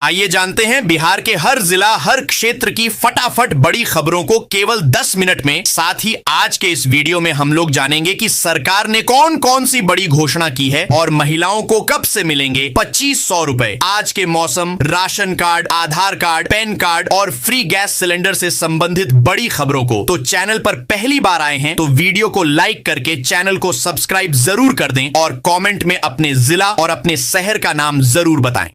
आइए जानते हैं बिहार के हर जिला हर क्षेत्र की फटाफट बड़ी खबरों को केवल 10 मिनट में। साथ ही आज के इस वीडियो में हम लोग जानेंगे कि सरकार ने कौन कौन सी बड़ी घोषणा की है और महिलाओं को कब से मिलेंगे 2500 रुपए। आज के मौसम, राशन कार्ड, आधार कार्ड, पैन कार्ड और फ्री गैस सिलेंडर से संबंधित बड़ी खबरों को। तो चैनल पर पहली बार आए हैं तो वीडियो को लाइक करके चैनल को सब्सक्राइब जरूर कर दें और कॉमेंट में अपने जिला और अपने शहर का नाम जरूर बताएं।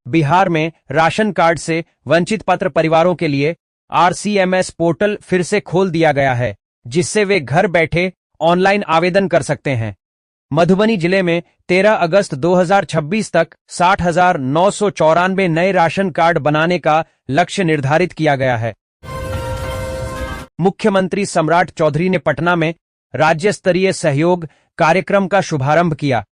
बिहार में राशन कार्ड से वंचित पात्र परिवारों के लिए RCMS पोर्टल फिर से खोल दिया गया है, जिससे वे घर बैठे ऑनलाइन आवेदन कर सकते हैं। मधुबनी जिले में 13 अगस्त 2026 तक 60,994 नए राशन कार्ड बनाने का लक्ष्य निर्धारित किया गया है। मुख्यमंत्री सम्राट चौधरी ने पटना में राज्य स्तरीय सहयोग कार्यक्रम का शुभारंभ किया,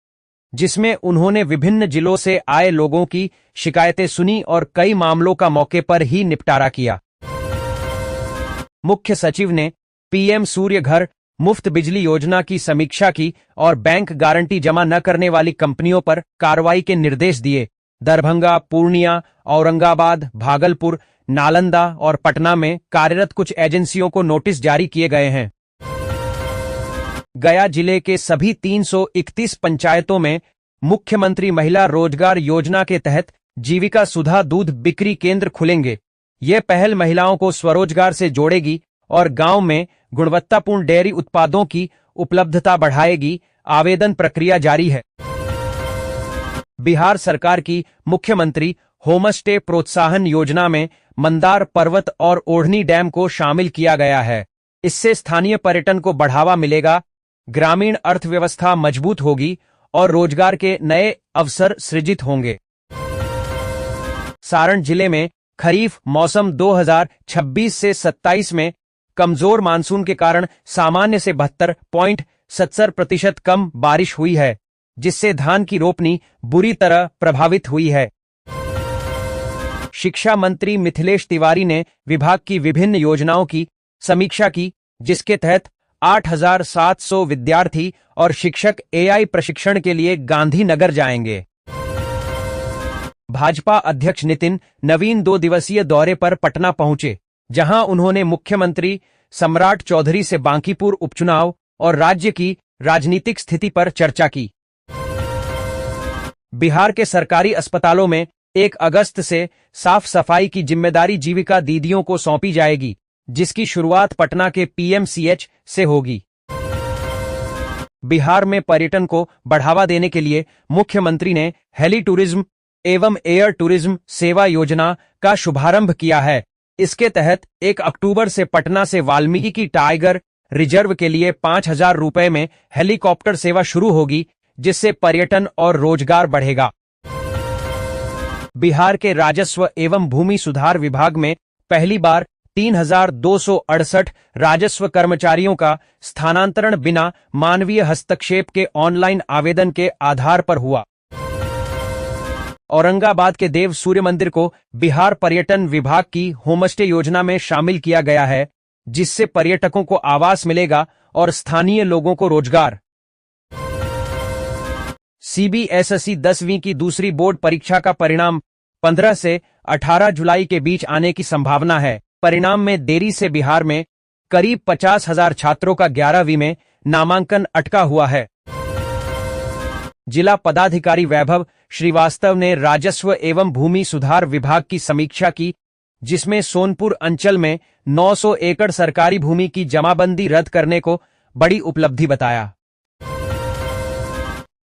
जिसमें उन्होंने विभिन्न जिलों से आए लोगों की शिकायतें सुनी और कई मामलों का मौके पर ही निपटारा किया। मुख्य सचिव ने PM सूर्य घर मुफ्त बिजली योजना की समीक्षा की और बैंक गारंटी जमा न करने वाली कंपनियों पर कार्रवाई के निर्देश दिए। दरभंगा, पूर्णिया, औरंगाबाद, भागलपुर, नालंदा और पटना में कार्यरत कुछ एजेंसियों को नोटिस जारी किए गए हैं। गया जिले के सभी 331 पंचायतों में मुख्यमंत्री महिला रोजगार योजना के तहत जीविका सुधा दूध बिक्री केंद्र खुलेंगे। ये पहल महिलाओं को स्वरोजगार से जोड़ेगी और गांव में गुणवत्तापूर्ण डेयरी उत्पादों की उपलब्धता बढ़ाएगी। आवेदन प्रक्रिया जारी है। बिहार सरकार की मुख्यमंत्री होमस्टे प्रोत्साहन योजना में मंदार पर्वत और ओढ़नी डैम को शामिल किया गया है। इससे स्थानीय पर्यटन को बढ़ावा मिलेगा, ग्रामीण अर्थव्यवस्था मजबूत होगी और रोजगार के नए अवसर सृजित होंगे। सारण जिले में खरीफ मौसम 2026 से 27 में कमजोर मानसून के कारण सामान्य से 72.70% कम बारिश हुई है, जिससे धान की रोपनी बुरी तरह प्रभावित हुई है। शिक्षा मंत्री मिथिलेश तिवारी ने विभाग की विभिन्न योजनाओं की समीक्षा की, जिसके तहत 8,700 विद्यार्थी और शिक्षक AI प्रशिक्षण के लिए गांधीनगर जाएंगे। भाजपा अध्यक्ष नितिन नवीन 2 दिवसीय दौरे पर पटना पहुंचे, जहां उन्होंने मुख्यमंत्री सम्राट चौधरी से बांकीपुर उपचुनाव और राज्य की राजनीतिक स्थिति पर चर्चा की। बिहार के सरकारी अस्पतालों में 1 अगस्त से साफ सफाई की जिम्मेदारी जीविका दीदियों को सौंपी जाएगी, जिसकी शुरुआत पटना के PMCH से होगी। बिहार में पर्यटन को बढ़ावा देने के लिए मुख्यमंत्री ने हेली टूरिज्म एवं एयर टूरिज्म सेवा योजना का शुभारंभ किया है। इसके तहत 1 अक्टूबर से पटना से वाल्मीकि टाइगर रिजर्व के लिए 5,000 रुपए में हेलीकॉप्टर सेवा शुरू होगी, जिससे पर्यटन और रोजगार बढ़ेगा। बिहार के राजस्व एवं भूमि सुधार विभाग में पहली बार 3,268 राजस्व कर्मचारियों का स्थानांतरण बिना मानवीय हस्तक्षेप के ऑनलाइन आवेदन के आधार पर हुआ। औरंगाबाद के देव सूर्य मंदिर को बिहार पर्यटन विभाग की होमस्टे योजना में शामिल किया गया है, जिससे पर्यटकों को आवास मिलेगा और स्थानीय लोगों को रोजगार। CBSE 10वीं की दूसरी बोर्ड परीक्षा का परिणाम 15 से 18 जुलाई के बीच आने की संभावना है। परिणाम में देरी से बिहार में करीब 50,000 छात्रों का 11वीं में नामांकन अटका हुआ है। जिला पदाधिकारी वैभव श्रीवास्तव ने राजस्व एवं भूमि सुधार विभाग की समीक्षा की, जिसमें सोनपुर अंचल में 900 एकड़ सरकारी भूमि की जमाबंदी रद्द करने को बड़ी उपलब्धि बताया।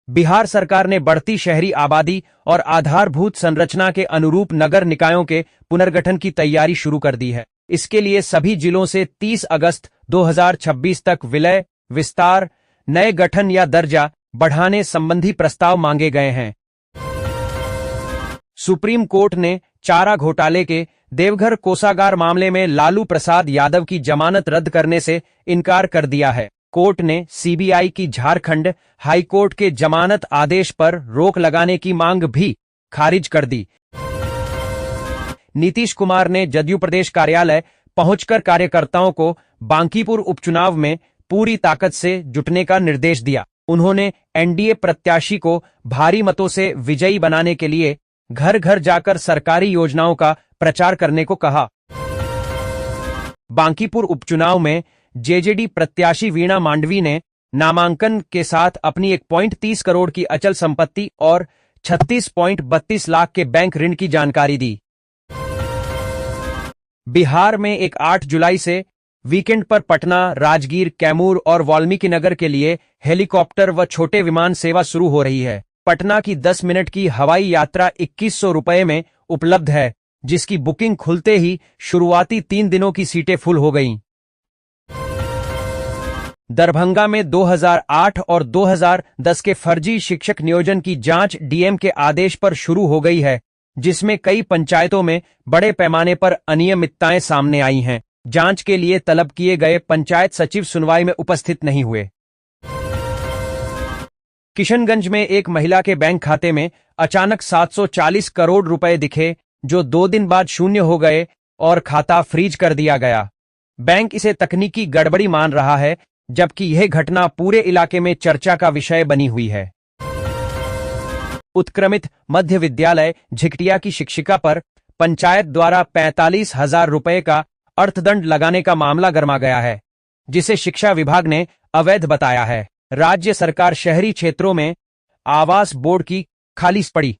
बिहार सरकार ने बढ़ती शहरी आबादी और आधारभूत संरचना के अनुरूप नगर निकायों के पुनर्गठन की तैयारी शुरू कर दी है। इसके लिए सभी जिलों से 30 अगस्त 2026 तक विलय, विस्तार, नए गठन या दर्जा बढ़ाने संबंधी प्रस्ताव मांगे गए हैं। सुप्रीम कोर्ट ने चारा घोटाले के देवघर कोषागार मामले में लालू प्रसाद यादव की जमानत रद्द करने से इनकार कर दिया है। कोर्ट ने CBI की झारखंड हाईकोर्ट के जमानत आदेश पर रोक लगाने की मांग भी खारिज कर दी। नीतीश कुमार ने जदयू प्रदेश कार्यालय पहुंचकर कार्यकर्ताओं को बांकीपुर उपचुनाव में पूरी ताकत से जुटने का निर्देश दिया। उन्होंने NDA प्रत्याशी को भारी मतों से विजयी बनाने के लिए घर घर जाकर सरकारी योजनाओं का प्रचार करने को कहा। बांकीपुर उपचुनाव में जेजेडी प्रत्याशी वीणा मांडवी ने नामांकन के साथ अपनी 1.30 करोड़ की अचल संपत्ति और 36.32 लाख के बैंक ऋण की जानकारी दी। बिहार में 8 जुलाई से वीकेंड पर पटना, राजगीर, कैमूर और वाल्मीकि नगर के लिए हेलीकॉप्टर व छोटे विमान सेवा शुरू हो रही है। पटना की 10 मिनट की हवाई यात्रा 2100 रुपये में उपलब्ध है, जिसकी बुकिंग खुलते ही शुरुआती 3 दिनों की सीटें फुल हो गईं। दरभंगा में 2008 और 2010 के फर्जी शिक्षक नियोजन की जांच डीएम के आदेश पर शुरू हो गई है, जिसमें कई पंचायतों में बड़े पैमाने पर अनियमितताएं सामने आई हैं। जांच के लिए तलब किए गए पंचायत सचिव सुनवाई में उपस्थित नहीं हुए। किशनगंज में एक महिला के बैंक खाते में अचानक 740 करोड़ रुपए दिखे, जो 2 दिन बाद शून्य हो गए और खाता फ्रीज कर दिया गया। बैंक इसे तकनीकी गड़बड़ी मान रहा है, जबकि यह घटना पूरे इलाके में चर्चा का विषय बनी हुई है। उत्क्रमित मध्य विद्यालय झिकटिया की शिक्षिका पर पंचायत द्वारा 45,000 रुपए का अर्थदंड लगाने का मामला गरमा गया है, जिसे शिक्षा विभाग ने अवैध बताया है। राज्य सरकार शहरी क्षेत्रों में आवास बोर्ड की खाली पड़ी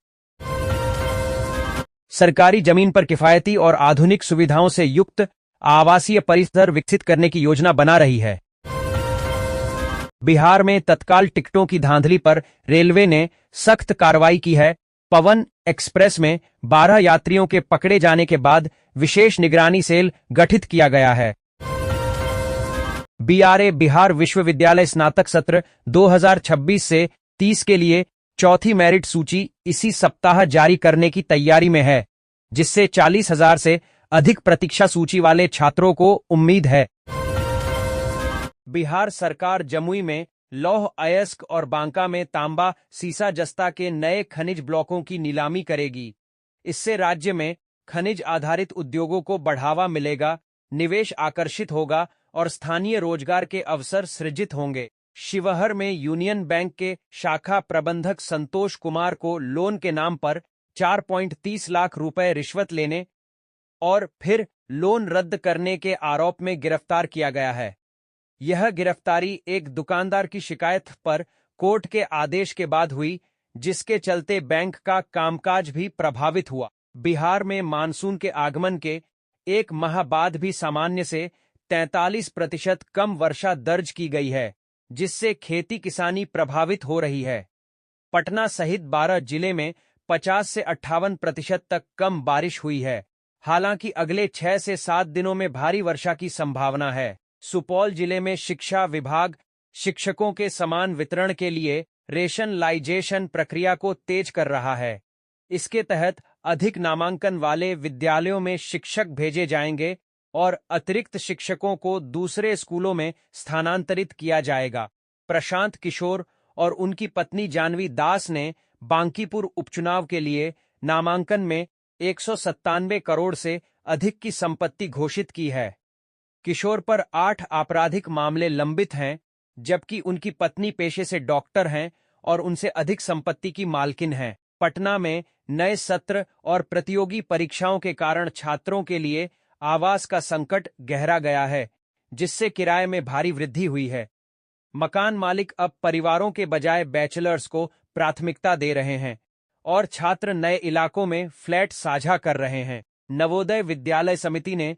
सरकारी जमीन पर किफायती और आधुनिक सुविधाओं से युक्त आवासीय परिसर विकसित करने की योजना बना रही है। बिहार में तत्काल टिकटों की धांधली पर रेलवे ने सख्त कार्रवाई की है। पवन एक्सप्रेस में 12 यात्रियों के पकड़े जाने के बाद विशेष निगरानी सेल गठित किया गया है। बीआरए बिहार विश्वविद्यालय स्नातक सत्र 2026 से 30 के लिए चौथी मेरिट सूची इसी सप्ताह जारी करने की तैयारी में है, जिससे 40,000 से अधिक प्रतीक्षा सूची वाले छात्रों को उम्मीद है। बिहार सरकार जमुई में लौह अयस्क और बांका में तांबा सीसा जस्ता के नए खनिज ब्लॉकों की नीलामी करेगी। इससे राज्य में खनिज आधारित उद्योगों को बढ़ावा मिलेगा, निवेश आकर्षित होगा और स्थानीय रोजगार के अवसर सृजित होंगे। शिवहर में यूनियन बैंक के शाखा प्रबंधक संतोष कुमार को लोन के नाम पर 4.30 लाख रुपए रिश्वत लेने और फिर लोन रद्द करने के आरोप में गिरफ्तार किया गया है। यह गिरफ्तारी एक दुकानदार की शिकायत पर कोर्ट के आदेश के बाद हुई, जिसके चलते बैंक का कामकाज भी प्रभावित हुआ। बिहार में मानसून के आगमन के 1 माह बाद भी सामान्य से 43% कम वर्षा दर्ज की गई है, जिससे खेती किसानी प्रभावित हो रही है। पटना सहित 12 जिले में 50 से 58% तक कम बारिश हुई है। हालांकि अगले 6 से 7 दिनों में भारी वर्षा की संभावना है। सुपौल जिले में शिक्षा विभाग शिक्षकों के समान वितरण के लिए रेशनलाइजेशन प्रक्रिया को तेज कर रहा है। इसके तहत अधिक नामांकन वाले विद्यालयों में शिक्षक भेजे जाएंगे और अतिरिक्त शिक्षकों को दूसरे स्कूलों में स्थानांतरित किया जाएगा। प्रशांत किशोर और उनकी पत्नी जानवी दास ने बांकीपुर उपचुनाव के लिए नामांकन में 197 करोड़ से अधिक की संपत्ति घोषित की है। किशोर पर 8 आपराधिक मामले लंबित हैं, जबकि उनकी पत्नी पेशे से डॉक्टर हैं और उनसे अधिक संपत्ति की मालकिन हैं। पटना में नए सत्र और प्रतियोगी परीक्षाओं के कारण छात्रों के लिए आवास का संकट गहरा गया है, जिससे किराए में भारी वृद्धि हुई है। मकान मालिक अब परिवारों के बजाय बैचलर्स को प्राथमिकता दे रहे हैं और छात्र नए इलाकों में फ्लैट साझा कर रहे हैं। नवोदय विद्यालय समिति ने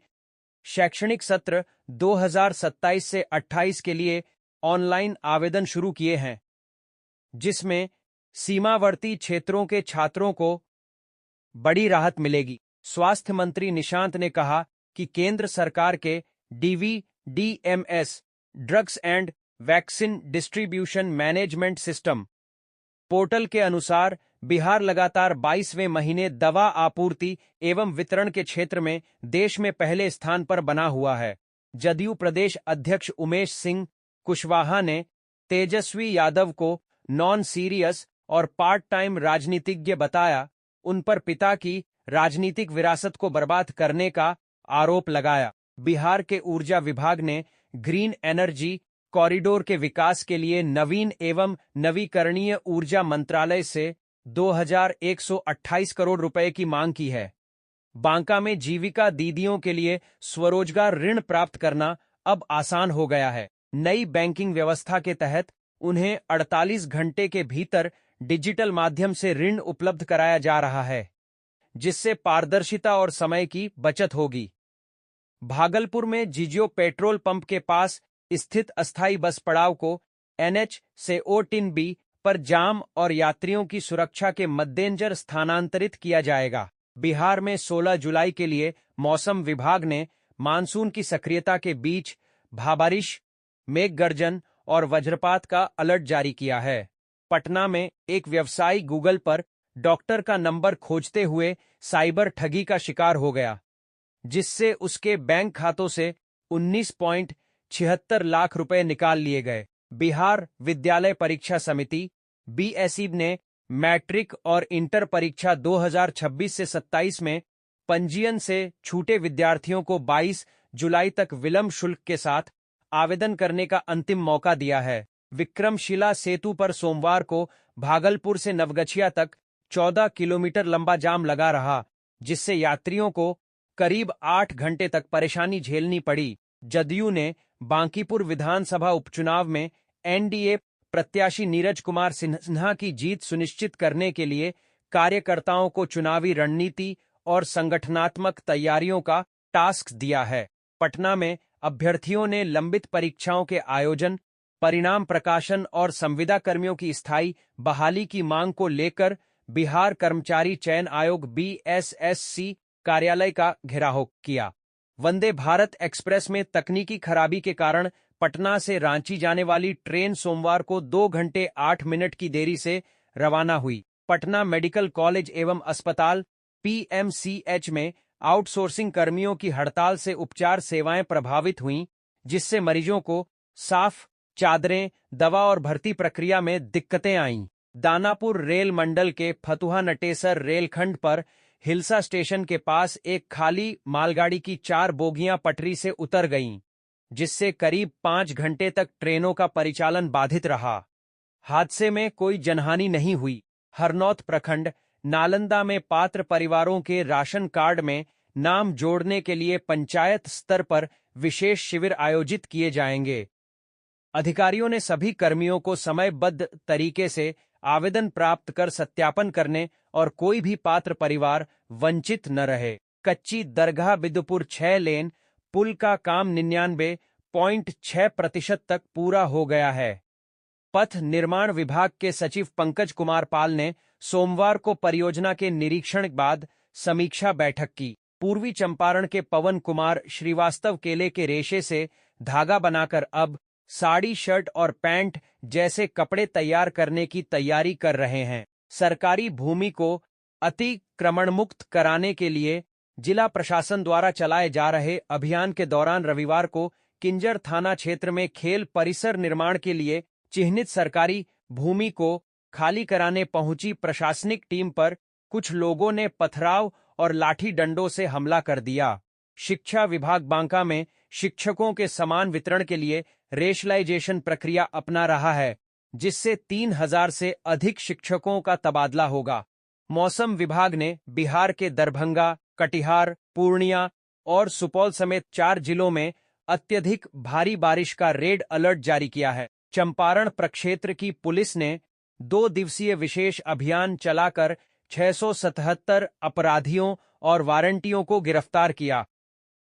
शैक्षणिक सत्र 2027 से 28 के लिए ऑनलाइन आवेदन शुरू किए हैं, जिसमें सीमावर्ती क्षेत्रों के छात्रों को बड़ी राहत मिलेगी। स्वास्थ्य मंत्री निशांत ने कहा कि केंद्र सरकार के DVDMS drugs and vaccine distribution management system portal के अनुसार बिहार लगातार 22वें महीने दवा आपूर्ति एवं वितरण के क्षेत्र में देश में पहले स्थान पर बना हुआ है। जदयू प्रदेश अध्यक्ष उमेश सिंह कुशवाहा ने तेजस्वी यादव को नॉन सीरियस और पार्ट टाइम राजनीतिज्ञ बताया। उन पर पिता की राजनीतिक विरासत को बर्बाद करने का आरोप लगाया। बिहार के ऊर्जा विभाग ने ग्रीन एनर्जी कॉरिडोर के विकास के लिए नवीन एवं नवीकरणीय ऊर्जा मंत्रालय से 2128 करोड़ रुपए की मांग की है। बांका में जीविका दीदियों के लिए स्वरोजगार ऋण प्राप्त करना अब आसान हो गया है। नई बैंकिंग व्यवस्था के तहत उन्हें 48 घंटे के भीतर डिजिटल माध्यम से ऋण उपलब्ध कराया जा रहा है, जिससे पारदर्शिता और समय की बचत होगी। भागलपुर में जिजियो पेट्रोल पंप के पास स्थित अस्थायी बस पड़ाव को NH से O3B पर जाम और यात्रियों की सुरक्षा के मद्देनजर स्थानांतरित किया जाएगा। बिहार में 16 जुलाई के लिए मौसम विभाग ने मानसून की सक्रियता के बीच भाबारिश, मेघ गर्जन और वज्रपात का अलर्ट जारी किया है। पटना में एक व्यवसायी गूगल पर डॉक्टर का नंबर खोजते हुए साइबर ठगी का शिकार हो गया, जिससे उसके बैंक खातों से 19.76 लाख रुपए निकाल लिए गए। बिहार विद्यालय परीक्षा समिति BSE ने मैट्रिक और इंटर परीक्षा 2026 से 27 में पंजीयन से छूटे विद्यार्थियों को 22 जुलाई तक विलंब शुल्क के साथ आवेदन करने का अंतिम मौका दिया है। विक्रमशिला सेतु पर सोमवार को भागलपुर से नवगछिया तक 14 किलोमीटर लंबा जाम लगा रहा, जिससे यात्रियों को करीब 8 घंटे तक परेशानी झेलनी पड़ी। जदयू ने बांकीपुर विधानसभा उपचुनाव में NDA प्रत्याशी नीरज कुमार सिन्हा की जीत सुनिश्चित करने के लिए कार्यकर्ताओं को चुनावी रणनीति और संगठनात्मक तैयारियों का टास्क दिया है। पटना में अभ्यर्थियों ने लंबित परीक्षाओं के आयोजन, परिणाम प्रकाशन और संविदा कर्मियों की स्थायी बहाली की मांग को लेकर बिहार कर्मचारी चयन आयोग BSSC कार्यालय का घेराव किया। वंदे भारत एक्सप्रेस में तकनीकी खराबी के कारण पटना से रांची जाने वाली ट्रेन सोमवार को 2 घंटे 8 मिनट की देरी से रवाना हुई। पटना मेडिकल कॉलेज एवं अस्पताल PMCH में आउटसोर्सिंग कर्मियों की हड़ताल से उपचार सेवाएं प्रभावित हुईं, जिससे मरीजों को साफ चादरें, दवा और भर्ती प्रक्रिया में दिक्कतें आईं। दानापुर रेल मंडल के फतुहा नटेसर रेलखंड पर हिलसा स्टेशन के पास एक खाली मालगाड़ी की 4 बोगियां पटरी से उतर गईं, जिससे करीब 5 घंटे तक ट्रेनों का परिचालन बाधित रहा। हादसे में कोई जनहानि नहीं हुई। हरनौत प्रखंड नालंदा में पात्र परिवारों के राशन कार्ड में नाम जोड़ने के लिए पंचायत स्तर पर विशेष शिविर आयोजित किए जाएंगे। अधिकारियों ने सभी कर्मियों को समयबद्ध तरीके से आवेदन प्राप्त कर सत्यापन करने और कोई भी पात्र परिवार वंचित न रहे। कच्ची दरगाह बिदुपुर 6 लेन पुल का काम 99.6% तक पूरा हो गया है। पथ निर्माण विभाग के सचिव पंकज कुमार पाल ने सोमवार को परियोजना के निरीक्षण के बाद समीक्षा बैठक की। पूर्वी चंपारण के पवन कुमार श्रीवास्तव केले के रेशे से धागा बनाकर अब साड़ी, शर्ट और पैंट जैसे कपड़े तैयार करने की तैयारी कर रहे हैं। सरकारी भूमि को अतिक्रमण मुक्त कराने के लिए जिला प्रशासन द्वारा चलाए जा रहे अभियान के दौरान रविवार को किंजर थाना क्षेत्र में खेल परिसर निर्माण के लिए चिन्हित सरकारी भूमि को खाली कराने पहुंची प्रशासनिक टीम पर कुछ लोगों ने पथराव और लाठी डंडों से हमला कर दिया। शिक्षा विभाग बांका में शिक्षकों के समान वितरण के लिए रेशलाइजेशन प्रक्रिया अपना रहा है, जिससे 3000 से अधिक शिक्षकों का तबादला होगा। मौसम विभाग ने बिहार के दरभंगा, कटिहार, पूर्णिया और सुपौल समेत 4 जिलों में अत्यधिक भारी बारिश का रेड अलर्ट जारी किया है। चंपारण प्रक्षेत्र की पुलिस ने 2 दिवसीय विशेष अभियान चलाकर 677 अपराधियों और वारंटियों को गिरफ्तार किया।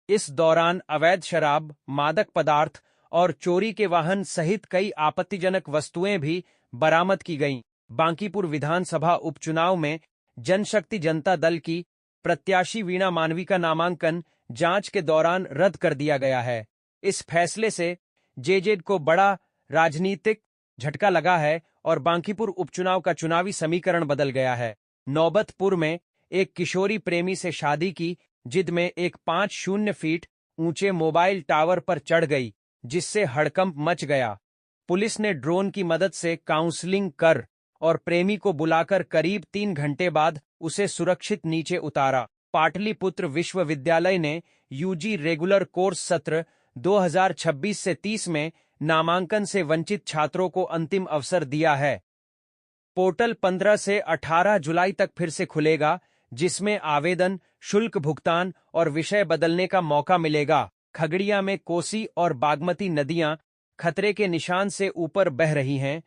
इस दौरान अवैध शराब, मादक पदार्थ और चोरी के वाहन सहित कई आपत्तिजनक वस्तुएं भी बरामद की गईं। बांकीपुर विधानसभा उपचुनाव में जनशक्ति जनता दल की प्रत्याशी वीणा मानवी का नामांकन जांच के दौरान रद्द कर दिया गया है। इस फैसले से जेजेड को बड़ा राजनीतिक झटका लगा है और बांकीपुर उपचुनाव का चुनावी समीकरण बदल गया है। नौबतपुर में एक किशोरी प्रेमी से शादी की जिद में एक 5 फीट ऊंचे मोबाइल टावर पर चढ़ गई, जिससे हड़कंप मच गया। पुलिस ने ड्रोन की मदद से काउंसलिंग कर और प्रेमी को बुलाकर करीब 3 घंटे बाद उसे सुरक्षित नीचे उतारा। पाटलिपुत्र विश्वविद्यालय ने UG रेगुलर कोर्स सत्र 2026 से 30 में नामांकन से वंचित छात्रों को अंतिम अवसर दिया है। पोर्टल 15 से 18 जुलाई तक फिर से खुलेगा, जिसमें आवेदन, शुल्क भुगतान और विषय बदलने का मौका मिलेगा। खगड़िया में कोसी और बागमती नदियां खतरे के निशान से ऊपर बह रही हैं,